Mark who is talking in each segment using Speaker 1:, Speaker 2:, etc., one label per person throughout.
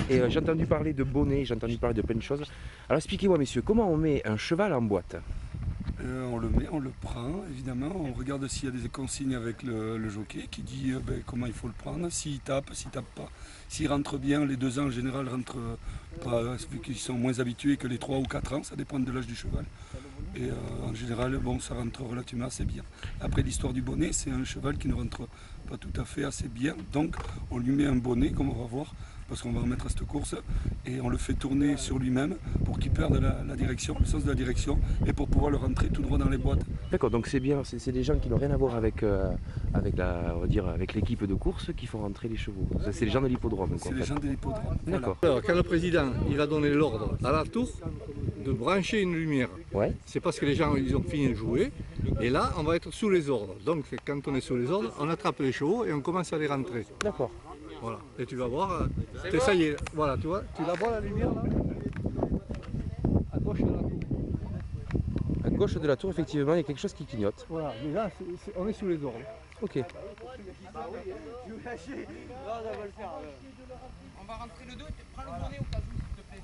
Speaker 1: Et j'ai entendu parler de bonnets, j'ai entendu parler de plein de choses. Alors expliquez-moi messieurs, comment on met un cheval en boîte?
Speaker 2: On le met, on le prend, évidemment, on regarde s'il y a des consignes avec le jockey qui dit comment il faut le prendre, s'il tape pas. S'il rentre bien, les 2 ans en général rentrent pas, vu qu'ils sont moins habitués que les 3 ou 4 ans, ça dépend de l'âge du cheval. Et en général, bon, ça rentre relativement assez bien. Après l'histoire du bonnet, c'est un cheval qui ne rentre pas tout à fait assez bien, donc on lui met un bonnet, comme on va voir, parce qu'on va remettre à cette course, et on le fait tourner sur lui-même pour qu'il perde la direction, le sens de la direction, et pour pouvoir le rentrer tout droit dans les boîtes.
Speaker 1: D'accord, donc c'est bien, c'est des gens qui n'ont rien à voir avec, on va dire, avec l'équipe de course qui font rentrer les chevaux. C'est les gens de l'hippodrome.
Speaker 2: C'est les gens de l'hippodrome.
Speaker 1: D'accord.
Speaker 2: Voilà.
Speaker 3: Alors, quand le président il a donné l'ordre à la tour de brancher une lumière,
Speaker 1: Ouais.
Speaker 3: c'est parce que les gens ils ont fini de jouer, et là on va être sous les ordres. Donc quand on est sous les ordres, on attrape les chevaux et on commence à les rentrer.
Speaker 1: D'accord.
Speaker 3: Voilà. Et tu vas voir, ça y est, voilà, tu vois, tu la vois la lumière là? À gauche de la tour.
Speaker 1: À gauche de la tour, effectivement, il y a quelque chose qui clignote.
Speaker 3: Voilà, mais là on est sous les ordres.
Speaker 1: Ok.
Speaker 4: On va rentrer le dos, prends le bonnet au cas où s'il te plaît.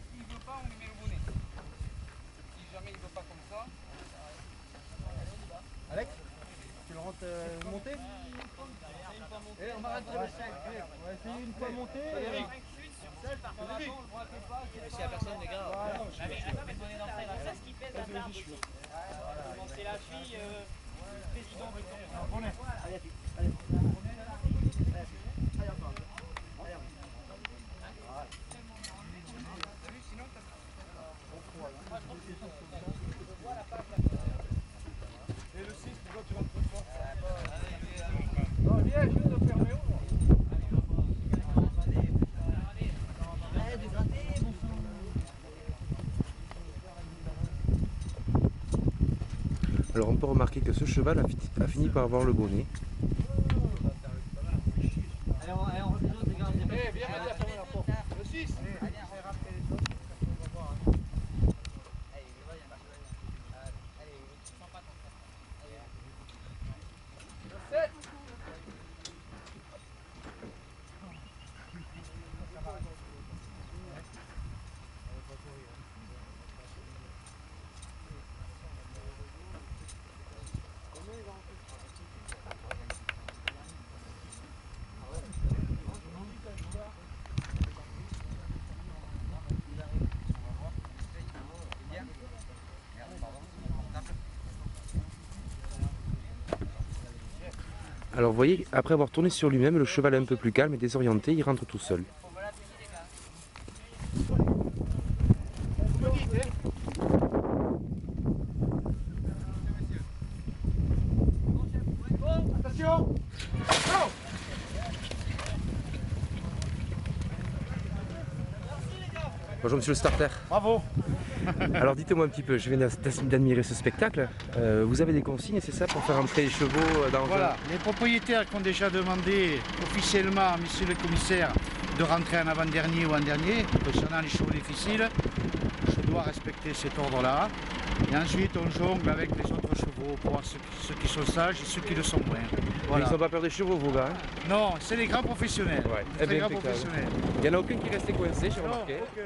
Speaker 4: S'il ne veut pas, on lui met le bonnet. Si jamais il ne veut pas comme ça.
Speaker 5: Alex, tu le rentres monté. Et on va rentrer le 5. On va essayer une fois monté.
Speaker 4: S'il n'y a personne, les gars. C'est ce qui pèse la table aussi. C'est la fille président du temps.
Speaker 5: Allez, allez.
Speaker 2: Et le 6, pourquoi tu rentres fort?
Speaker 5: Non, viens, je vais te faire mes
Speaker 1: Alors on peut remarquer que ce cheval a fini par avoir le bonnet.
Speaker 5: Allez, on refait l'autre, les gars.
Speaker 2: Eh, viens, Mathia, ferme la porte. Le 6.
Speaker 1: Alors vous voyez, après avoir tourné sur lui-même, le cheval est un peu plus calme et désorienté, il rentre tout seul.
Speaker 5: Attention.
Speaker 1: Bonjour monsieur le starter.
Speaker 5: Bravo.
Speaker 1: Alors dites-moi un petit peu, je viens d'admirer ce spectacle. Vous avez des consignes, c'est ça, pour faire entrer les chevaux dans
Speaker 6: Voilà, les propriétaires qui ont déjà demandé officiellement à monsieur le commissaire de rentrer en avant-dernier ou en dernier, concernant les chevaux difficiles, je dois respecter cet ordre-là. Et ensuite, on jongle avec les autres chevaux pour voir ceux qui sont sages et ceux qui le sont moins. Voilà.
Speaker 1: Ils n'ont pas peur des chevaux, vos gars, hein?
Speaker 6: Non, c'est les grands professionnels.
Speaker 1: Ouais.
Speaker 6: C'est
Speaker 1: Eh
Speaker 6: les
Speaker 1: bien,
Speaker 6: grands
Speaker 1: impeccable.
Speaker 6: professionnels.
Speaker 1: Il n'y en a aucun qui est resté coincé, j'ai
Speaker 6: Non,
Speaker 1: remarqué.
Speaker 6: aucun.